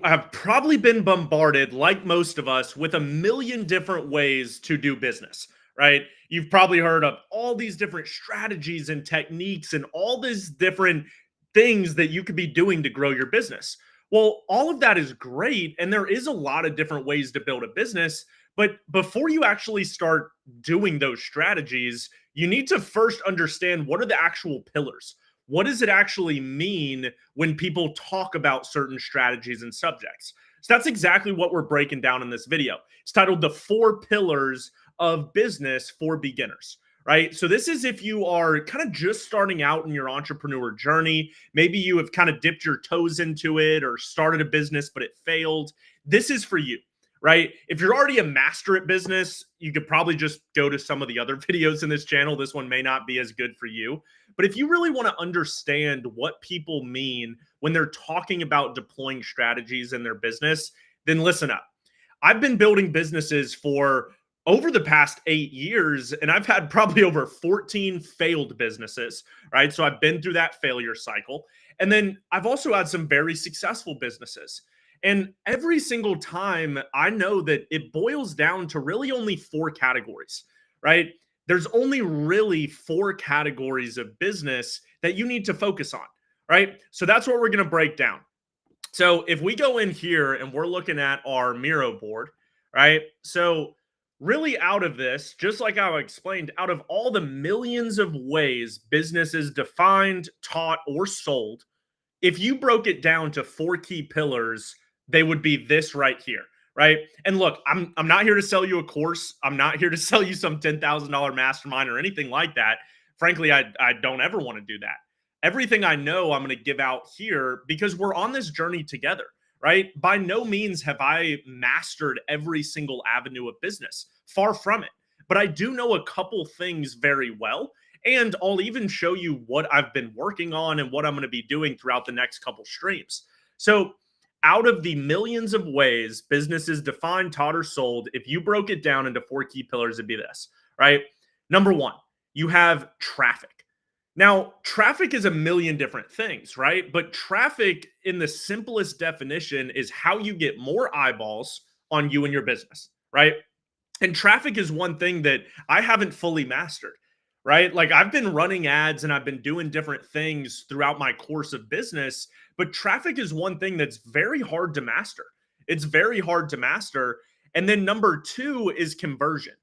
I've probably been bombarded, like most of us, with a million different ways to do business, right? You've probably heard of all these different strategies and techniques and all these different things that you could be doing to grow your business. Well, all of that is great. And there is a lot of different ways to build a business. But before you actually start doing those strategies, you need to first understand what are the actual pillars. What does it actually mean when people talk about certain strategies and subjects? So that's exactly what we're breaking down in this video. It's titled The Four Pillars of Business for Beginners. Right. So, this is if you are kind of just starting out in your entrepreneur journey. Maybe you have kind of dipped your toes into it or started a business, but it failed. This is for you. Right. If you're already a master at business, you could probably just go to some of the other videos in this channel. This one may not be as good for you. But if you really want to understand what people mean when they're talking about deploying strategies in their business, then listen up. I've been building businesses for over the past 8 years, and I've had probably over 14 failed businesses, right? So I've been through that failure cycle. And then I've also had some very successful businesses. And every single time, I know that it boils down to really only four categories, right? There's only really four categories of business that you need to focus on, right? So that's what we're going to break down. So if we go in here and we're looking at our Miro board, right? So really out of this, just like I explained, out of all the millions of ways business is defined, taught, or sold, if you broke it down to four key pillars, they would be this right here, right? And look, I'm not here to sell you a course. I'm not here to sell you some $10,000 mastermind or anything like that. Frankly, I don't ever want to do that. Everything I know, I'm going to give out here because we're on this journey together, right? By no means have I mastered every single avenue of business. Far from it. But I do know a couple things very well. And I'll even show you what I've been working on and what I'm going to be doing throughout the next couple streams. So, out of the millions of ways business is defined, taught, or sold, if you broke it down into four key pillars, it'd be this, right? Number one, you have traffic. Now, traffic is a million different things, right? But traffic, in the simplest definition, is how you get more eyeballs on you and your business, right? And traffic is one thing that I haven't fully mastered, right? Like I've been running ads and I've been doing different things throughout my course of business, but traffic is one thing that's very hard to master. It's very hard to master. And then number two is conversion,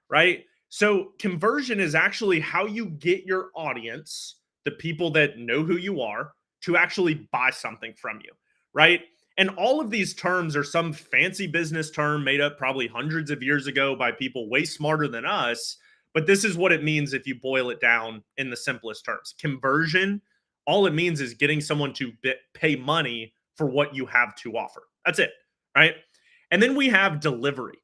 right? So conversion is actually how you get your audience, the people that know who you are, to actually buy something from you, right? And all of these terms are some fancy business term made up probably hundreds of years ago by people way smarter than us. But this is what it means if you boil it down in the simplest terms. Conversion, all it means is getting someone to pay money for what you have to offer. That's it, right? And then we have delivery.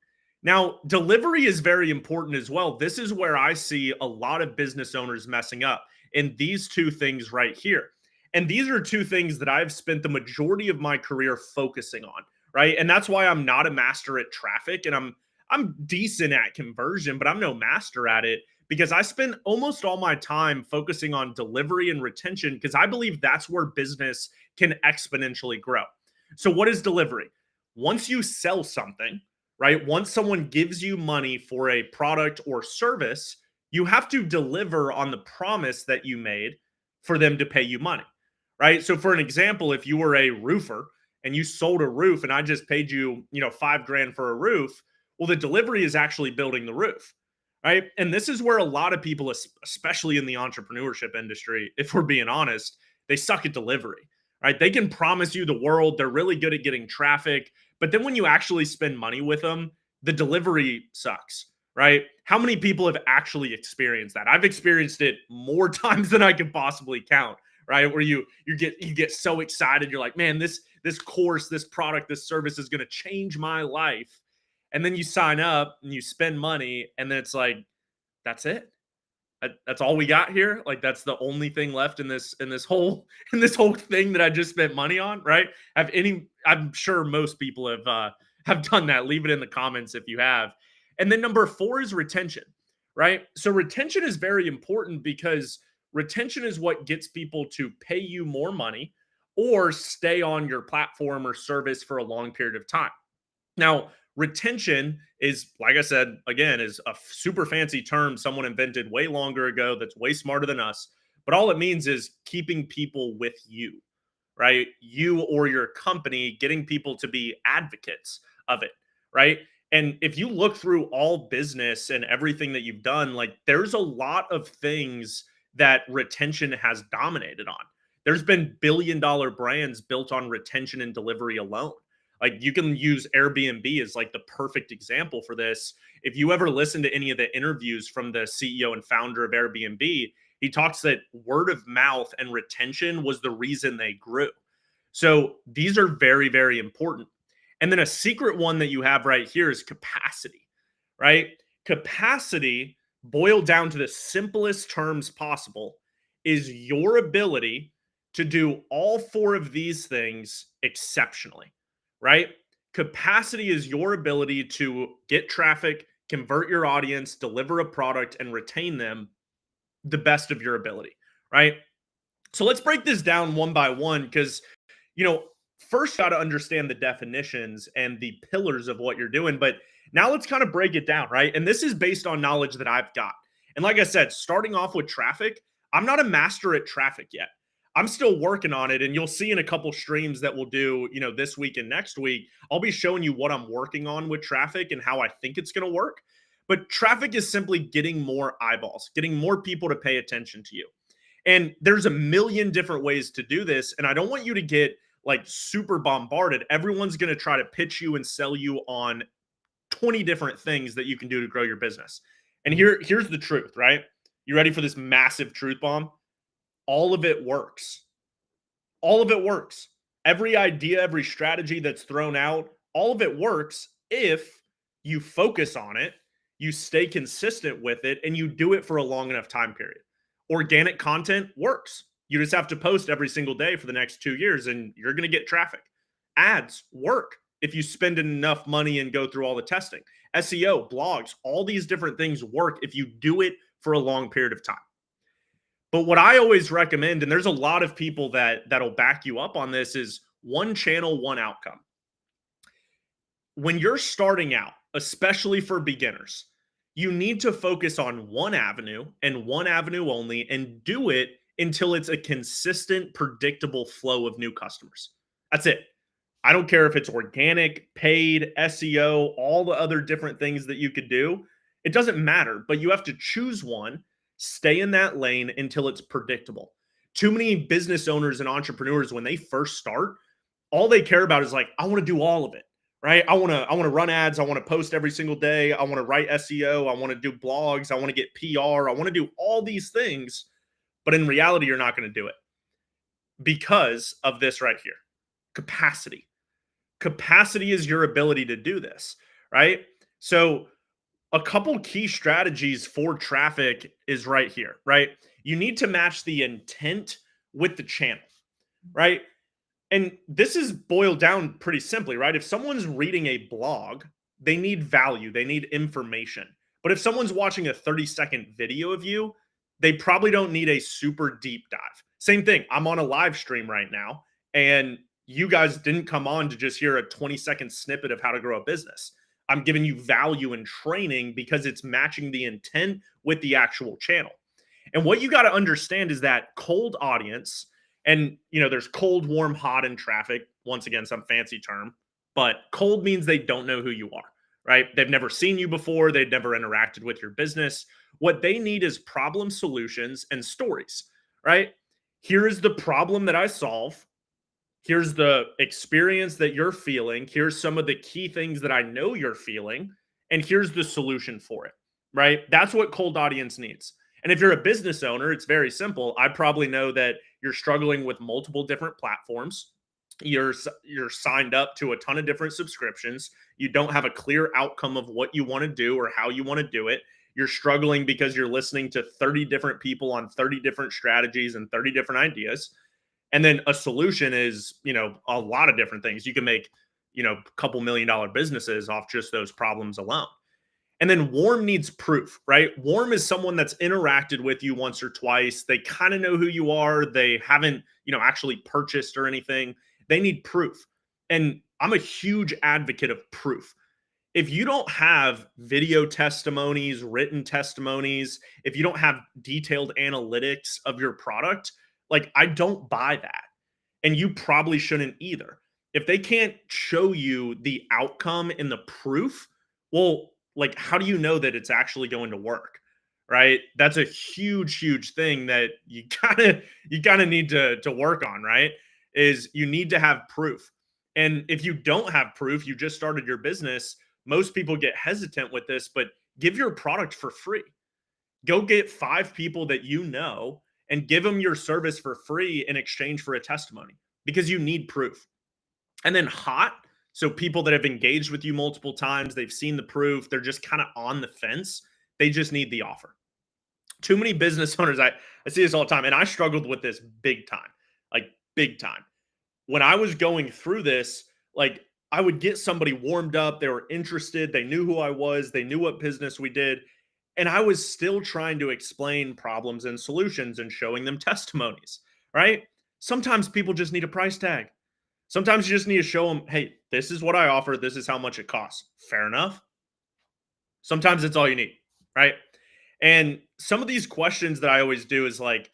Now, delivery is very important as well. This is where I see a lot of business owners messing up in these two things right here. And these are two things that I've spent the majority of my career focusing on, right? And that's why I'm not a master at traffic and I'm decent at conversion, but I'm no master at it because I spend almost all my time focusing on delivery and retention because I believe that's where business can exponentially grow. So what is delivery? Once you sell something, right? Once someone gives you money for a product or service, you have to deliver on the promise that you made for them to pay you money, right? So for an example, if you were a roofer and you sold a roof and I just paid you, $5,000 for a roof, well, the delivery is actually building the roof, right? And this is where a lot of people, especially in the entrepreneurship industry, if we're being honest, they suck at delivery, right? They can promise you the world. They're really good at getting traffic. But then when you actually spend money with them, the delivery sucks, right? How many people have actually experienced that? I've experienced it more times than I can possibly count, right? Where you get so excited, you're like, man, this course, this product, this service is going to change my life. And then you sign up and you spend money, and then it's like, that's it. That's all we got here. Like that's the only thing left in this whole in this whole thing that I just spent money on, right? I'm sure most people have done that. Leave it in the comments if you have. And then number four is retention, right? So retention is very important because retention is what gets people to pay you more money or stay on your platform or service for a long period of time. Now, retention is, like I said, again, is a super fancy term someone invented way longer ago that's way smarter than us. But all it means is keeping people with you, right? You or your company, getting people to be advocates of it, right? And if you look through all business and everything that you've done, like there's a lot of things that retention has dominated on. There's been billion-dollar brands built on retention and delivery alone. Like you can use Airbnb as like the perfect example for this. If you ever listen to any of the interviews from the CEO and founder of Airbnb, he talks that word of mouth and retention was the reason they grew. So these are very, very important. And then a secret one that you have right here is capacity, right? Capacity, boiled down to the simplest terms possible, is your ability to do all four of these things exceptionally, right? Capacity is your ability to get traffic, convert your audience, deliver a product, and retain them the best of your ability, right? So let's break this down one by one because, you know, first got to understand the definitions and the pillars of what you're doing. But now let's kind of break it down, right? And this is based on knowledge that I've got. And like I said, starting off with traffic, I'm not a master at traffic yet. I'm still working on it. And you'll see in a couple streams that we'll do, this week and next week, I'll be showing you what I'm working on with traffic and how I think it's going to work. But traffic is simply getting more eyeballs, getting more people to pay attention to you. And there's a million different ways to do this. And I don't want you to get like super bombarded. Everyone's going to try to pitch you and sell you on 20 different things that you can do to grow your business. And here's the truth, right? You ready for this massive truth bomb? All of it works. All of it works. Every idea, every strategy that's thrown out, all of it works if you focus on it, you stay consistent with it, and you do it for a long enough time period. Organic content works. You just have to post every single day for the next 2 years and you're going to get traffic. Ads work if you spend enough money and go through all the testing. SEO, blogs, all these different things work if you do it for a long period of time. But what I always recommend, and there's a lot of people that'll back you up on this, is one channel, one outcome. When you're starting out, especially for beginners, you need to focus on one avenue and one avenue only and do it until it's a consistent, predictable flow of new customers. That's it. I don't care if it's organic, paid, SEO, all the other different things that you could do. It doesn't matter, but you have to choose one, stay in that lane until it's predictable. Too many business owners and entrepreneurs, when they first start, all they care about is like, I want to do all of it, right? I want to run ads. I want to post every single day. I want to write SEO. I want to do blogs. I want to get PR. I want to do all these things. But in reality, you're not going to do it because of this right here. Capacity. Capacity is your ability to do this, right? So a couple key strategies for traffic is right here, right? You need to match the intent with the channel, right? And this is boiled down pretty simply, right? If someone's reading a blog, they need value, they need information. But if someone's watching a 30-second video of you, they probably don't need a super deep dive. Same thing. I'm on a live stream right now, and you guys didn't come on to just hear a 20-second snippet of how to grow a business. I'm giving you value and training because it's matching the intent with the actual channel. And what you got to understand is that cold audience, and there's cold, warm, hot, and traffic. Once again, some fancy term, but cold means they don't know who you are, right? They've never seen you before. They've never interacted with your business. What they need is problem solutions and stories, right? Here is the problem that I solve. Here's the experience that you're feeling. Here's some of the key things that I know you're feeling. And here's the solution for it, right? That's what cold audience needs. And if you're a business owner, it's very simple. I probably know that you're struggling with multiple different platforms. You're signed up to a ton of different subscriptions. You don't have a clear outcome of what you want to do or how you want to do it. You're struggling because you're listening to 30 different people on 30 different strategies and 30 different ideas. And then a solution is, a lot of different things. You can make, a couple $1 million businesses off just those problems alone. And then warm needs proof, right? Warm is someone that's interacted with you once or twice. They kind of know who you are. They haven't, actually purchased or anything. They need proof. And I'm a huge advocate of proof. If you don't have video testimonies, written testimonies, if you don't have detailed analytics of your product, like I don't buy that. And you probably shouldn't either. If they can't show you the outcome and the proof, well, like how do you know that it's actually going to work? Right? That's a huge thing that you kind of need to work on, right? Is you need to have proof. And if you don't have proof, you just started your business, most people get hesitant with this, but give your product for free. Go get 5 people that you know and give them your service for free in exchange for a testimony because you need proof. And then hot, so people that have engaged with you multiple times, they've seen the proof, they're just kind of on the fence. They just need the offer. Too many business owners, I see this all the time, and I struggled with this big time, like big time. When I was going through this, like I would get somebody warmed up, they were interested, they knew who I was, they knew what business we did, and I was still trying to explain problems and solutions and showing them testimonies, right? Sometimes people just need a price tag. Sometimes you just need to show them, hey, this is what I offer, this is how much it costs. Fair enough. Sometimes it's all you need, right? And some of these questions that I always do is like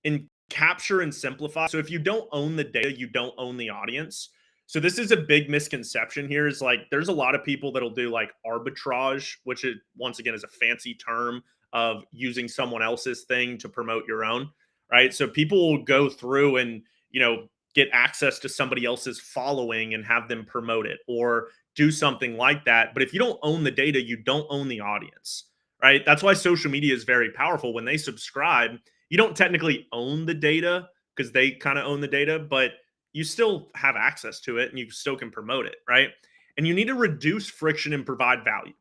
in capture and simplify. So if you don't own the data, you don't own the audience. So this is a big misconception here is like there's a lot of people that'll do like arbitrage, which is once again is a fancy term of using someone else's thing to promote your own, right? So people will go through and, get access to somebody else's following and have them promote it or do something like that. But if you don't own the data, you don't own the audience, right? That's why social media is very powerful. When they subscribe, you don't technically own the data because they kind of own the data, but you still have access to it and you still can promote it, right? And you need to reduce friction and provide value.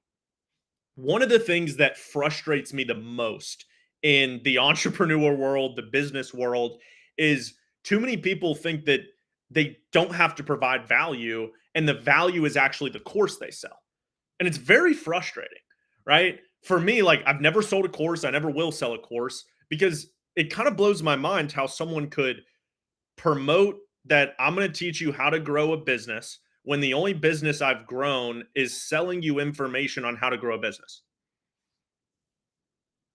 One of the things that frustrates me the most in the entrepreneur world, the business world, is too many people think that they don't have to provide value and the value is actually the course they sell. And it's very frustrating, right? For me, like I've never sold a course, I never will sell a course because it kind of blows my mind how someone could promote that I'm going to teach you how to grow a business when the only business I've grown is selling you information on how to grow a business.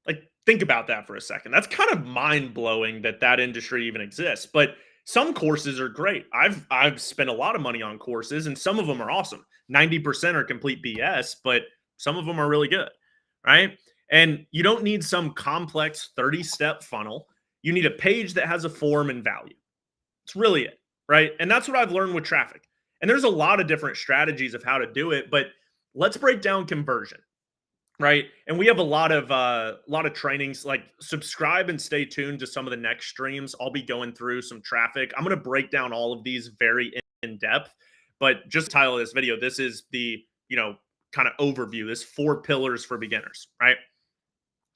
Like, think about that for a second. That's kind of mind blowing that that industry even exists. But some courses are great. I've spent a lot of money on courses, and some of them are awesome. 90% are complete BS, but some of them are really good, right? And you don't need some complex 30-step funnel. You need a page that has a form and value. It's really it, right? And that's what I've learned with traffic. And there's a lot of different strategies of how to do it, but let's break down conversion, right? And we have a lot of trainings. Like subscribe and stay tuned to some of the next streams. I'll be going through some traffic. I'm going to break down all of these very in depth, but just the title of this video, this is the, kind of overview, this 4 pillars for beginners, right?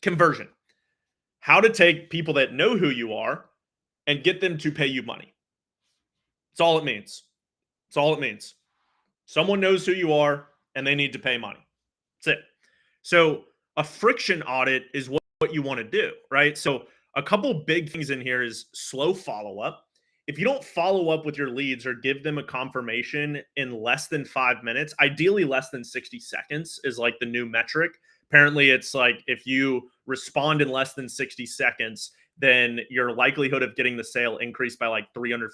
Conversion. How to take people that know who you are and get them to pay you money. That's all it means. That's all it means. Someone knows who you are and they need to pay money. That's it. So a friction audit is what you want to do, right? So a couple big things in here is slow follow up. If you don't follow up with your leads or give them a confirmation in less than 5 minutes, ideally less than 60 seconds is like the new metric. Apparently, it's like if you respond in less than 60 seconds, then your likelihood of getting the sale increased by like 350%.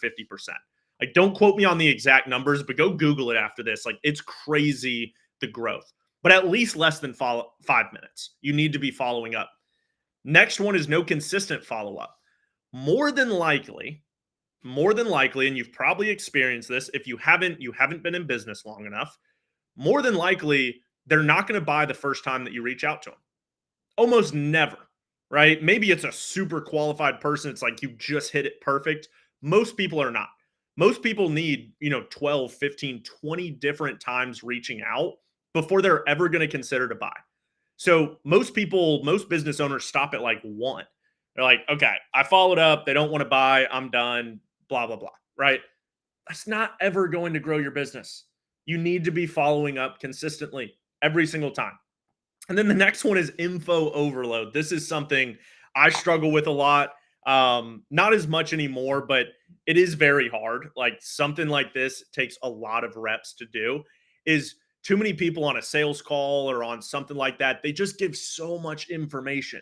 Like, don't quote me on the exact numbers, but go Google it after this. Like, it's crazy the growth, but at least less than 5 minutes. You need to be following up. Next one is no consistent follow up. More than likely, and you've probably experienced this. If you haven't been in business long enough. More than likely, they're not going to buy the first time that you reach out to them. Almost never, right? Maybe it's a super qualified person. It's like you just hit it perfect. Most people are not. Most people need, 12, 15, 20 different times reaching out before they're ever going to consider to buy. So most people, most business owners stop at like one. They're like, okay, I followed up. They don't want to buy. I'm done, blah, blah, blah, right? That's not ever going to grow your business. You need to be following up consistently every single time. And then the next one is info overload. This is something I struggle with a lot. Not as much anymore, but it is very hard. Like something like this takes a lot of reps to do. Is too many people on a sales call or on something like that, they just give so much information.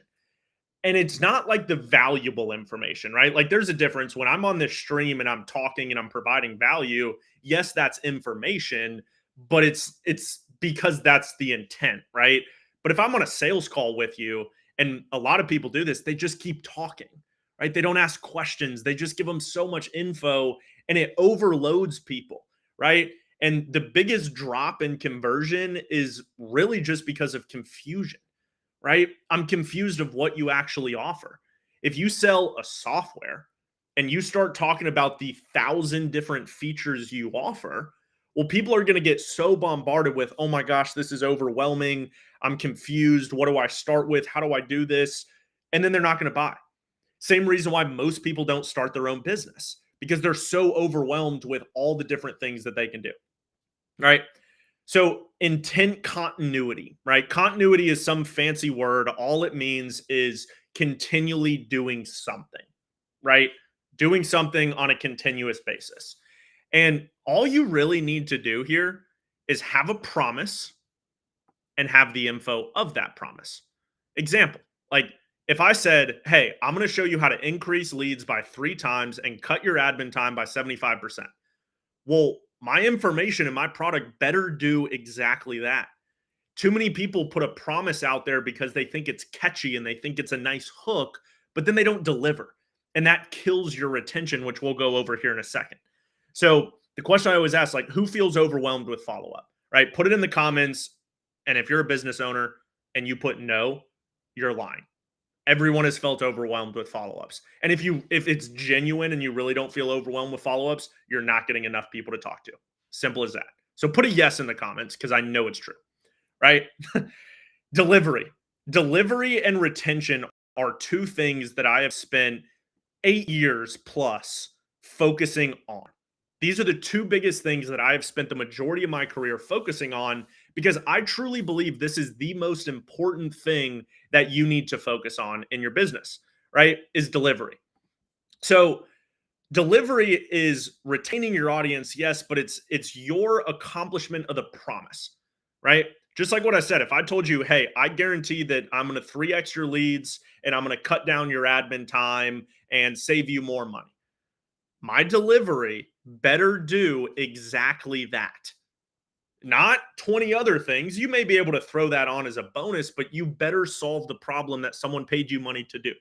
And it's not like the valuable information, right? Like there's a difference when I'm on this stream and I'm talking and I'm providing value. Yes, that's information, but it's because that's the intent, right? But if I'm on a sales call with you, and a lot of people do this, they just keep talking, right? They don't ask questions. They just give them so much info and it overloads people, right? And the biggest drop in conversion is really just because of confusion, right? I'm confused of what you actually offer. If you sell a software and you start talking about the 1,000 different features you offer, well, people are going to get so bombarded with, oh my gosh, this is overwhelming. I'm confused. What do I start with? How do I do this? And then they're not going to buy. Same reason why most people don't start their own business because they're so overwhelmed with all the different things that they can do, right? So intent continuity, right? Continuity is some fancy word. All it means is continually doing something, right? Doing something on a continuous basis. And all you really need to do here is have a promise and have the info of that promise. Example, like if I said, hey, I'm going to show you how to increase leads by 3 times and cut your admin time by 75%. Well, my information and my product better do exactly that. Too many people put a promise out there because they think it's catchy and they think it's a nice hook, but then they don't deliver. And that kills your retention, which we'll go over here in a second. So, the question I always ask, like, who feels overwhelmed with follow up, right? Put it in the comments. And if you're a business owner and you put no, you're lying. Everyone has felt overwhelmed with follow-ups. And if it's genuine and you really don't feel overwhelmed with follow-ups, you're not getting enough people to talk to. Simple as that. So put a yes in the comments because I know it's true, right? Delivery. Delivery and retention are two things that I have spent 8 years plus focusing on. These are the two biggest things that I have spent the majority of my career focusing on because I truly believe this is the most important thing that you need to focus on in your business, right? Is delivery. So, delivery is retaining your audience, yes, but it's your accomplishment of the promise, right? Just like what I said, if I told you, hey, I guarantee that I'm going to 3x your leads and I'm going to cut down your admin time and save you more money. My delivery better do exactly that. Not 20 other things. You may be able to throw that on as a bonus, but you better solve the problem that someone paid you money to do.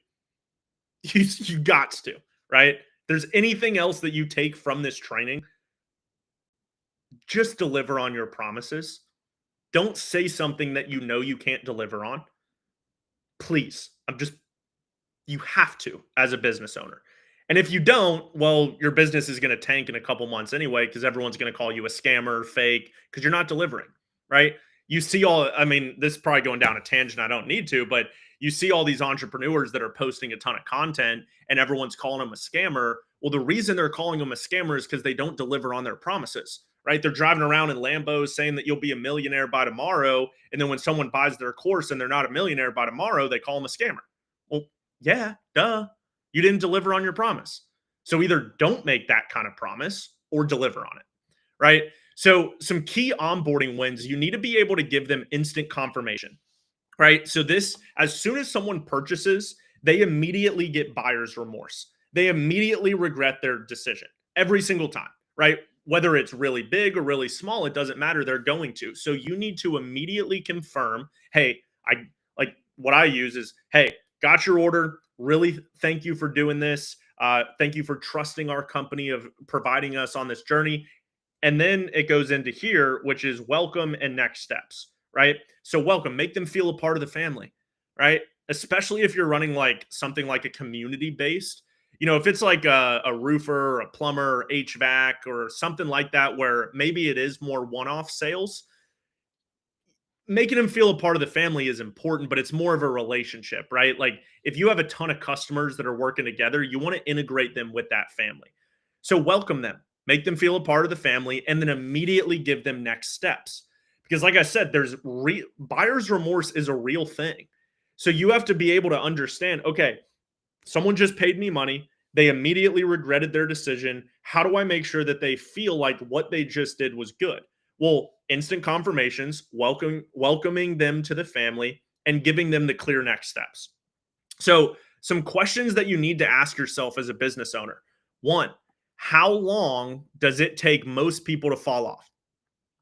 You got to, right? There's anything else that you take from this training, just deliver on your promises. Don't say something that you know you can't deliver on. Please. You have to as a business owner. And if you don't, well, your business is going to tank in a couple months anyway because everyone's going to call you a scammer, fake, because you're not delivering, right? You see I mean, this is probably going down a tangent. I don't need to, but you see all these entrepreneurs that are posting a ton of content and everyone's calling them a scammer. Well, the reason they're calling them a scammer is because they don't deliver on their promises, right? They're driving around in Lambos saying that you'll be a millionaire by tomorrow. And then when someone buys their course and they're not a millionaire by tomorrow, they call them a scammer. Well, yeah, duh. You didn't deliver on your promise. So either don't make that kind of promise or deliver on it, right? So some key onboarding wins, you need to be able to give them instant confirmation, right? So this, as soon as someone purchases, they immediately get buyer's remorse. They immediately regret their decision every single time, right? Whether it's really big or really small, it doesn't matter. They're going to. So you need to immediately confirm, hey, I like what I use is, hey, got your order. Really thank you for doing this. Thank you for trusting our company of providing us on this journey. And then it goes into here, which is welcome and next steps, right? So welcome, make them feel a part of the family, right? Especially if you're running like something like a community based, if it's like a roofer, a plumber, HVAC, or something like that, where maybe it is more one-off sales, making them feel a part of the family is important, but it's more of a relationship, right? Like if you have a ton of customers that are working together, you want to integrate them with that family. So welcome them, make them feel a part of the family, and then immediately give them next steps. Because like I said, buyer's remorse is a real thing. So you have to be able to understand, okay, someone just paid me money. They immediately regretted their decision. How do I make sure that they feel like what they just did was good? Well, instant confirmations, welcoming them to the family, and giving them the clear next steps. So, some questions that you need to ask yourself as a business owner. One, how long does it take most people to fall off?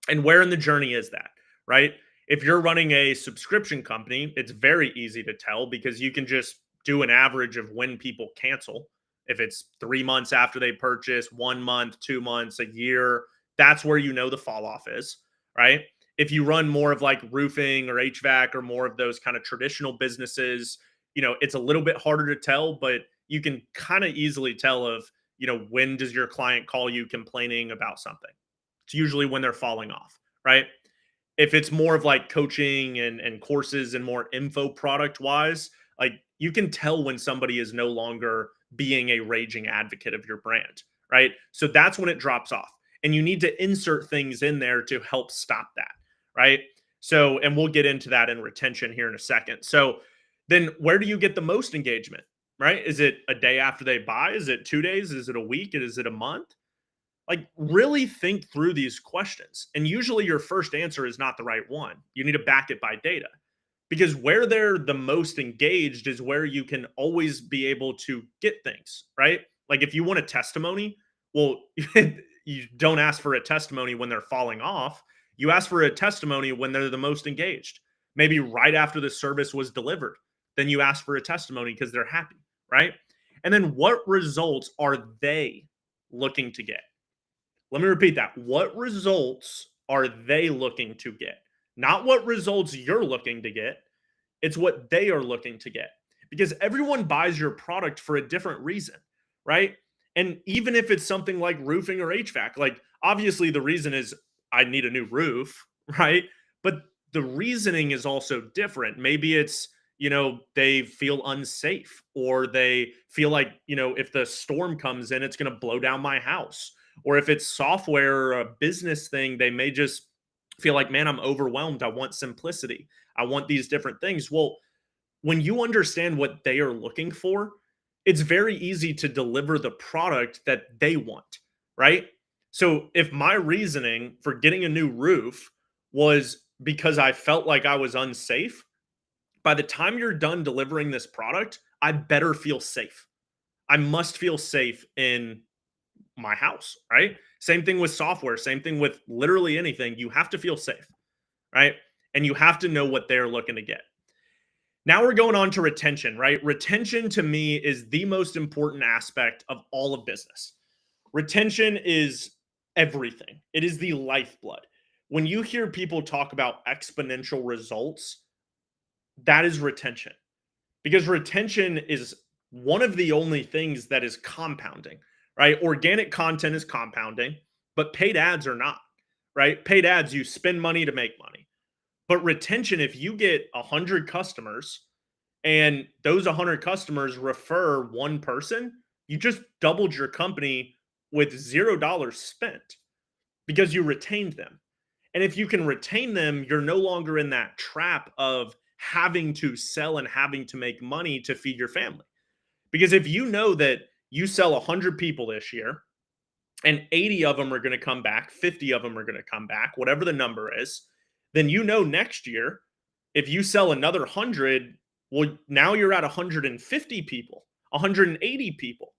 And where in the journey is that, right? If you're running a subscription company, it's very easy to tell because you can just do an average of when people cancel. If it's 3 months after they purchase, 1 month, 2 months, a year, that's where you know the fall off is, right? If you run more of like roofing or HVAC or more of those kind of traditional businesses, it's a little bit harder to tell, but you can kind of easily tell of, when does your client call you complaining about something? It's usually when they're falling off, right? If it's more of like coaching and courses and more info product wise, like you can tell when somebody is no longer being a raging advocate of your brand, right? So that's when it drops off. And you need to insert things in there to help stop that, right? So, and we'll get into that in retention here in a second. So, then where do you get the most engagement, right? Is it a day after they buy? Is it 2 days? Is it a week? Is it a month? Like, really think through these questions. And usually your first answer is not the right one. You need to back it by data because where they're the most engaged is where you can always be able to get things, right? Like, if you want a testimony, well, you don't ask for a testimony when they're falling off. You ask for a testimony when they're the most engaged. Maybe right after the service was delivered. Then you ask for a testimony because they're happy, right? And then what results are they looking to get? Let me repeat that. What results are they looking to get? Not what results you're looking to get. It's what they are looking to get. Because everyone buys your product for a different reason, right? And even if it's something like roofing or HVAC, like obviously the reason is I need a new roof, right? But the reasoning is also different. Maybe it's, they feel unsafe or they feel like, if the storm comes in, it's going to blow down my house. Or if it's software or a business thing, they may just feel like, man, I'm overwhelmed. I want simplicity. I want these different things. Well, when you understand what they are looking for, it's very easy to deliver the product that they want, right? So if my reasoning for getting a new roof was because I felt like I was unsafe, by the time you're done delivering this product, I better feel safe. I must feel safe in my house, right? Same thing with software, same thing with literally anything. You have to feel safe, right? And you have to know what they're looking to get. Now we're going on to retention, right? Retention to me is the most important aspect of all of business. Retention is everything, it is the lifeblood. When you hear people talk about exponential results, that is retention because retention is one of the only things that is compounding, right? Organic content is compounding, but paid ads are not, right? Paid ads, you spend money to make money. But retention, if you get 100 customers and those 100 customers refer one person, you just doubled your company with $0 spent because you retained them. And if you can retain them, you're no longer in that trap of having to sell and having to make money to feed your family. Because if you know that you sell 100 people this year and 80 of them are going to come back, 50 of them are going to come back, whatever the number is, then next year, if you sell another 100, well, now you're at 150 people, 180 people.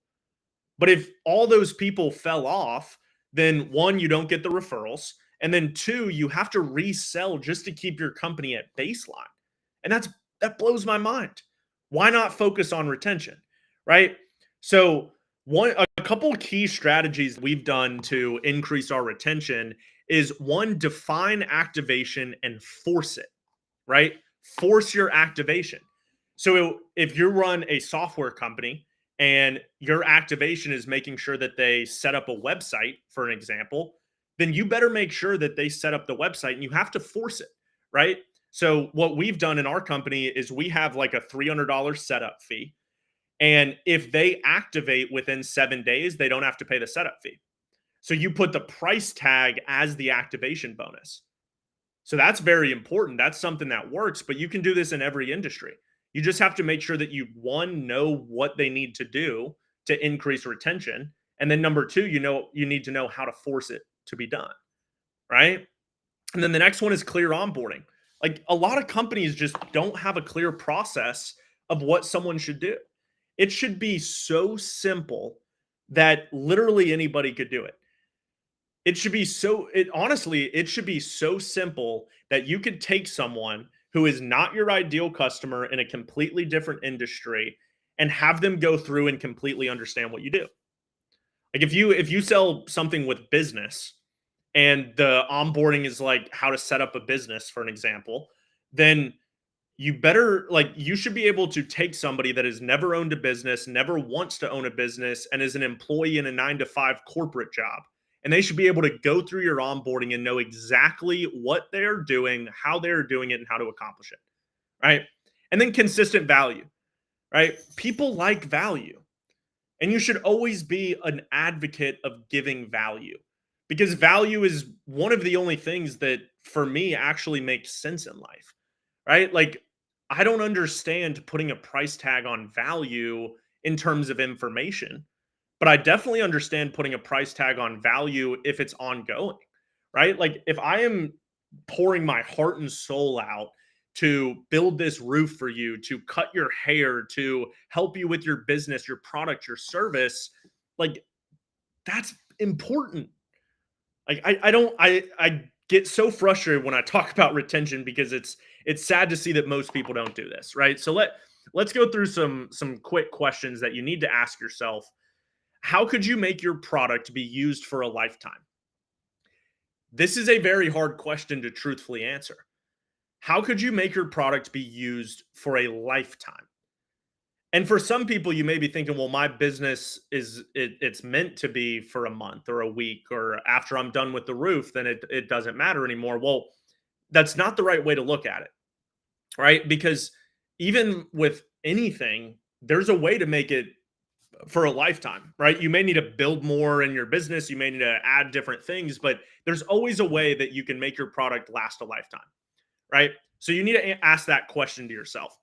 But if all those people fell off, then one, you don't get the referrals. And then two, you have to resell just to keep your company at baseline. And that blows my mind. Why not focus on retention? Right? So a couple key strategies we've done to increase our retention is one, define activation and force it, right? Force your activation. So if you run a software company and your activation is making sure that they set up a website, for an example, then you better make sure that they set up the website and you have to force it, right? So what we've done in our company is we have like a $300 setup fee. And if they activate within 7 days, they don't have to pay the setup fee. So you put the price tag as the activation bonus. So that's very important. That's something that works, but you can do this in every industry. You just have to make sure that you one know what they need to do to increase retention, and then number two, you need to know how to force it to be done, right? And then the next one is clear onboarding. Like a lot of companies just don't have a clear process of what someone should do. It should be so simple that literally anybody could do it. It should be so it honestly, it should be so simple that you could take someone who is not your ideal customer in a completely different industry and have them go through and completely understand what you do. Like if you sell something with business and the onboarding is like how to set up a business for an example, then you should be able to take somebody that has never owned a business, never wants to own a business, and is an employee in a 9 to 5 corporate job. And they should be able to go through your onboarding and know exactly what they're doing, how they're doing it, and how to accomplish it. Right. And then consistent value, right? People like value. And you should always be an advocate of giving value because value is one of the only things that for me actually makes sense in life, right? Like, I don't understand putting a price tag on value in terms of information, but I definitely understand putting a price tag on value if it's ongoing, right? Like, if I am pouring my heart and soul out to build this roof for you, to cut your hair, to help you with your business, your product, your service, like that's important. Like I don't I get so frustrated when I talk about retention because it's sad to see that most people don't do this, right? So let's go through some quick questions that you need to ask yourself. How could you make your product be used for a lifetime? This is a very hard question to truthfully answer. How could you make your product be used for a lifetime? And for some people, you may be thinking, well, my business it's meant to be for a month or a week, or after I'm done with the roof, then it doesn't matter anymore. Well, that's not the right way to look at it, right? Because even with anything, there's a way to make it for a lifetime, right? You may need to build more in your business, you may need to add different things, but there's always a way that you can make your product last a lifetime, right? So you need to ask that question to yourself.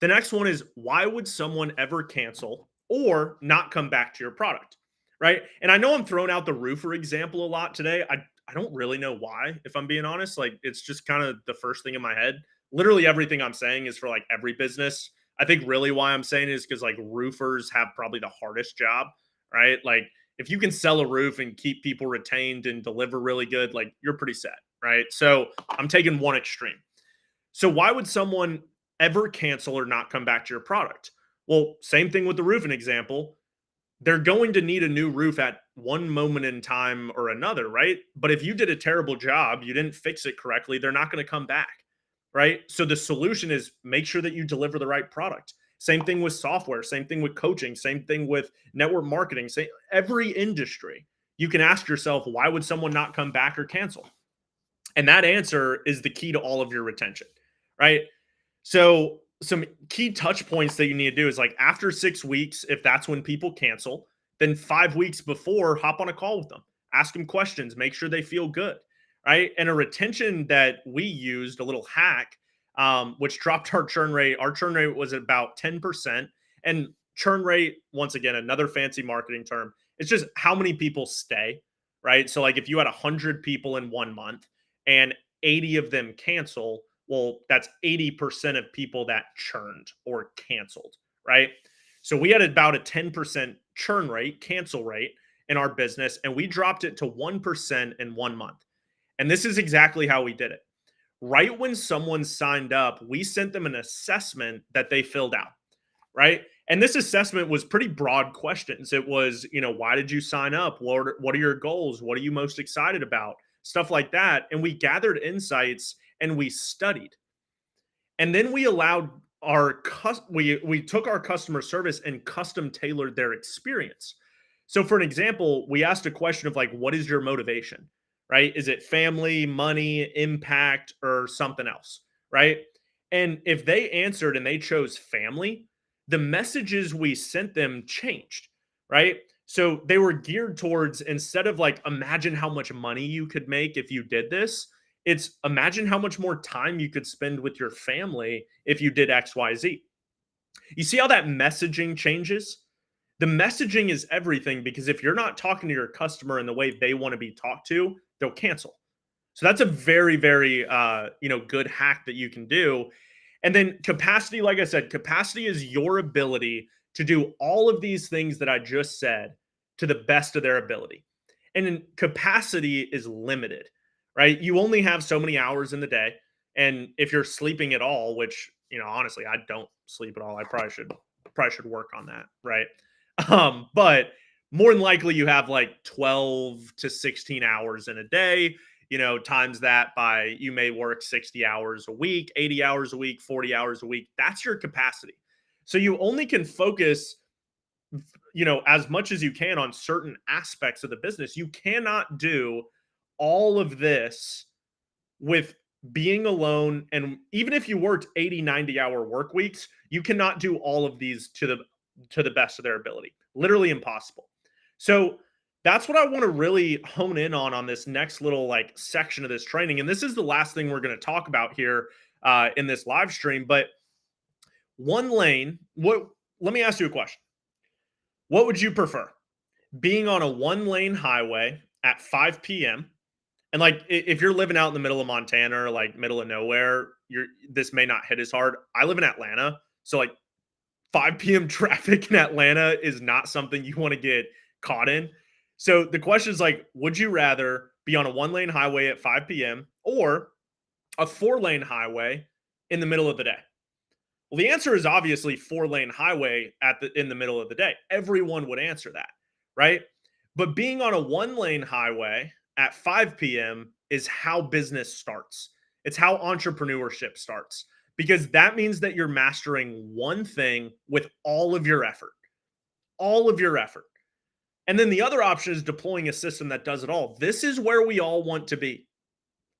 The next one is why would someone ever cancel or not come back to your product? Right. And I know I'm throwing out the roofer example a lot today. I don't really know why, if I'm being honest. Like it's just kind of the first thing in my head. Literally everything I'm saying is for like every business. I think really why I'm saying it is because like roofers have probably the hardest job, right? Like if you can sell a roof and keep people retained and deliver really good, like you're pretty set, right? So I'm taking one extreme. So why would someone ever cancel or not come back to your product? Well, same thing with the roofing example. They're going to need a new roof at one moment in time or another, right? But if you did a terrible job, you didn't fix it correctly, they're not going to come back, right? So the solution is make sure that you deliver the right product. Same thing with software, same thing with coaching, same thing with network marketing, say every industry. You can ask yourself, why would someone not come back or cancel? And that answer is the key to all of your retention, right? So, some key touch points that you need to do is like after 6 weeks, if that's when people cancel, then 5 weeks before, hop on a call with them, ask them questions, make sure they feel good, right? And a retention that we used, a little hack, which dropped our churn rate. Our churn rate was about 10%. And churn rate, once again, another fancy marketing term, it's just how many people stay, right? So, like if you had 100 people in 1 month and 80 of them cancel, well, that's 80% of people that churned or canceled, right? So we had about a 10% churn rate, cancel rate in our business, and we dropped it to 1% in 1 month. And this is exactly how we did it. Right when someone signed up, we sent them an assessment that they filled out, right? And this assessment was pretty broad questions. It was, why did you sign up? What are your goals? What are you most excited about? Stuff like that. And we gathered insights and we studied. And then we allowed we took our customer service and custom tailored their experience. So for an example, we asked a question of like, what is your motivation? Right? Is it family, money, impact, or something else? Right? And if they answered and they chose family, the messages we sent them changed. Right? So they were geared towards, instead of like imagine how much money you could make if you did this, It's imagine how much more time you could spend with your family if you did XYZ. You see how that messaging changes? The messaging is everything because if you're not talking to your customer in the way they want to be talked to, they'll cancel. So that's a very, very good hack that you can do. And then capacity, like I said, capacity is your ability to do all of these things that I just said to the best of their ability. And then capacity is limited, right? You only have so many hours in the day. And if you're sleeping at all, which, honestly, I don't sleep at all. I probably should work on that, right? But more than likely you have like 12 to 16 hours in a day, times that by you may work 60 hours a week, 80 hours a week, 40 hours a week. That's your capacity. So you only can focus, as much as you can on certain aspects of the business. You cannot do all of this with being alone. And even if you worked 80, 90-hour work weeks, you cannot do all of these to the best of their ability. Literally impossible. So that's what I want to really hone in on this next little like section of this training. And this is the last thing we're going to talk about here in this live stream. But one lane, let me ask you a question. What would you prefer? Being on a one lane highway at 5 p.m. And like if you're living out in the middle of Montana or like middle of nowhere, this may not hit as hard. I live in Atlanta. So like 5 p.m. traffic in Atlanta is not something you want to get caught in. So the question is like, would you rather be on a one lane highway at 5 p.m. or a 4 lane highway in the middle of the day? Well, the answer is obviously 4 lane highway in the middle of the day. Everyone would answer that, right? But being on a 1 lane highway at 5 p.m. is how business starts. It's how entrepreneurship starts because that means that you're mastering one thing with all of your effort, all of your effort. And then the other option is deploying a system that does it all. This is where we all want to be.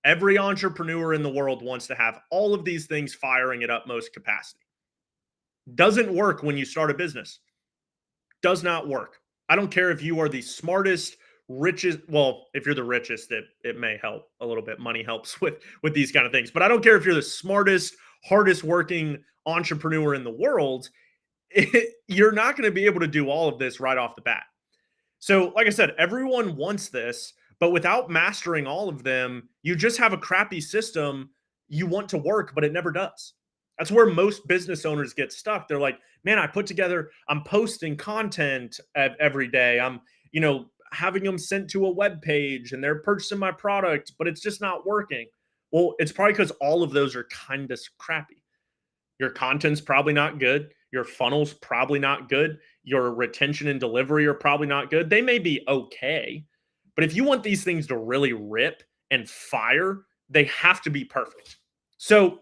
Every entrepreneur in the world wants to have all of these things firing at utmost capacity. Doesn't work when you start a business. Does not work. I don't care if you are the smartest, richest. Well, if you're the richest, it may help a little bit. Money helps with these kind of things. But I don't care if you're the smartest, hardest working entrepreneur in the world. You're not going to be able to do all of this right off the bat. So, like I said, everyone wants this, but without mastering all of them, you just have a crappy system you want to work, but it never does. That's where most business owners get stuck. They're like, man, I'm posting content every day. I'm, having them sent to a web page and they're purchasing my product, but it's just not working. Well, it's probably because all of those are kind of crappy. Your content's probably not good. Your funnel's probably not good. Your retention and delivery are probably not good. They may be okay, but if you want these things to really rip and fire, they have to be perfect. So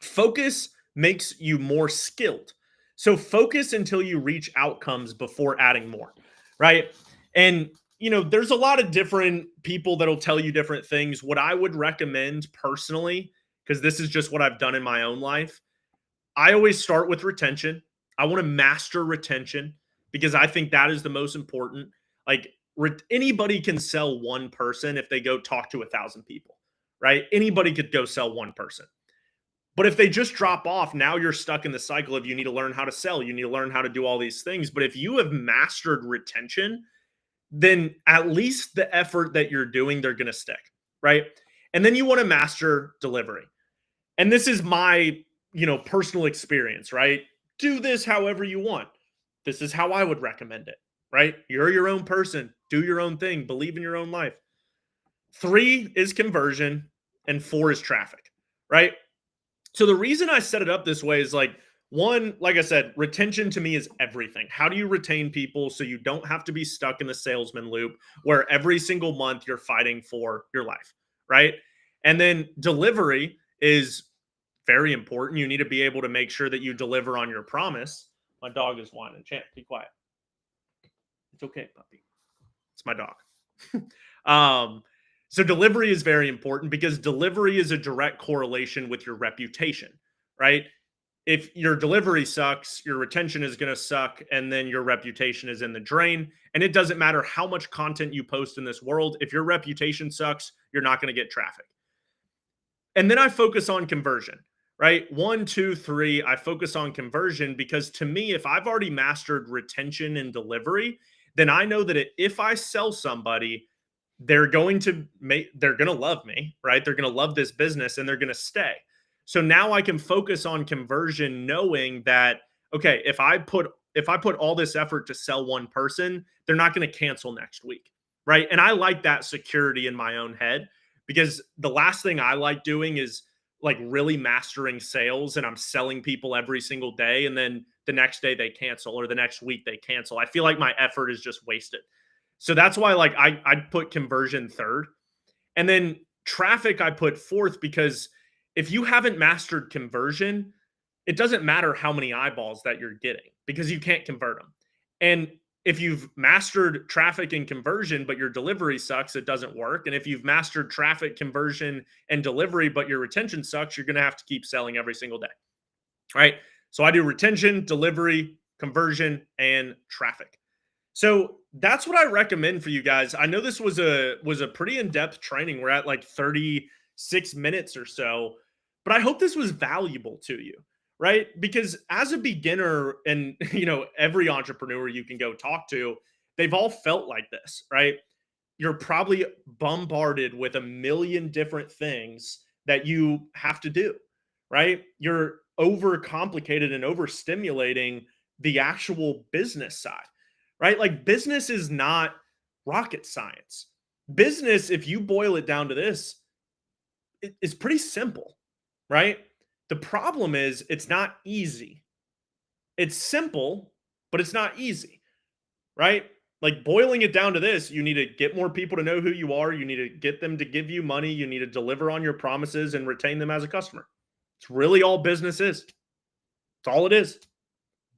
focus makes you more skilled. So focus until you reach outcomes before adding more, right? And there's a lot of different people that'll tell you different things. What I would recommend personally, because this is just what I've done in my own life, I always start with retention. I want to master retention because I think that is the most important. Like anybody can sell one person if they go talk to 1,000 people, right? Anybody could go sell one person. But if they just drop off, now you're stuck in the cycle of you need to learn how to sell. You need to learn how to do all these things. But if you have mastered retention, then at least the effort that you're doing, they're going to stick, right? And then you want to master delivery. And this is my, personal experience, right? Do this however you want. This is how I would recommend it, right? You're your own person. Do your own thing. Believe in your own life. 3 is conversion and 4 is traffic, right? So the reason I set it up this way is like, one, like I said, retention to me is everything. How do you retain people so you don't have to be stuck in the salesman loop where every single month you're fighting for your life, right? And then delivery is very important. You need to be able to make sure that you deliver on your promise. My dog is whining. Champ, be quiet. It's okay, puppy. It's my dog. So delivery is very important because delivery is a direct correlation with your reputation, right? If your delivery sucks, your retention is going to suck, and then your reputation is in the drain. And it doesn't matter how much content you post in this world. If your reputation sucks, you're not going to get traffic. And then I focus on conversion, right? One, two, three, I focus on conversion because to me, if I've already mastered retention and delivery, then I know that if I sell somebody, they're going to love me, right? They're going to love this business and they're going to stay. So now I can focus on conversion knowing that okay, if I put all this effort to sell one person, they're not going to cancel next week, right? And I like that security in my own head because the last thing I like doing is like really mastering sales and I'm selling people every single day and then the next day they cancel or the next week they cancel. I feel like my effort is just wasted. So that's why like I'd put conversion third. And then traffic I put fourth because if you haven't mastered conversion, it doesn't matter how many eyeballs that you're getting because you can't convert them. And if you've mastered traffic and conversion, but your delivery sucks, it doesn't work. And if you've mastered traffic, conversion, and delivery, but your retention sucks, you're going to have to keep selling every single day. Right. So I do retention, delivery, conversion, and traffic. So that's what I recommend for you guys. I know this was a pretty in-depth training. We're at like 36 minutes or so, but I hope this was valuable to you, right? Because as a beginner and every entrepreneur you can go talk to, they've all felt like this, right? You're probably bombarded with a million different things that you have to do, right? You're overcomplicated and overstimulating the actual business side, right? Like business is not rocket science. Business, if you boil it down to this, is pretty simple, right? The problem is it's not easy. It's simple, but it's not easy, right? Like boiling it down to this, you need to get more people to know who you are. You need to get them to give you money. You need to deliver on your promises and retain them as a customer. It's really all business is. It's all it is.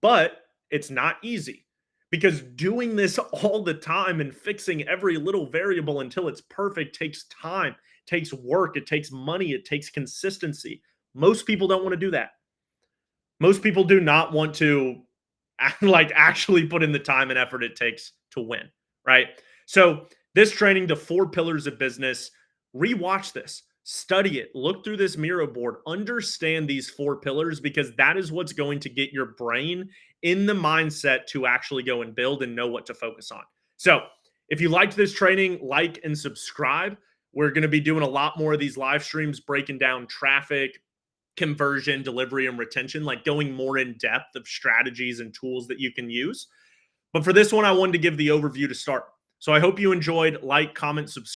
But it's not easy because doing this all the time and fixing every little variable until it's perfect takes time, takes work, it takes money, it takes consistency. Most people don't want to do that. Most people do not want to like actually put in the time and effort it takes to win, right? So, this training, the four pillars of business, rewatch this, study it, look through this Miro board, understand these four pillars because that is what's going to get your brain in the mindset to actually go and build and know what to focus on. So, if you liked this training, like and subscribe. We're going to be doing a lot more of these live streams breaking down traffic, conversion, delivery, and retention, like going more in depth of strategies and tools that you can use. But for this one, I wanted to give the overview to start. So I hope you enjoyed. Like, comment, subscribe.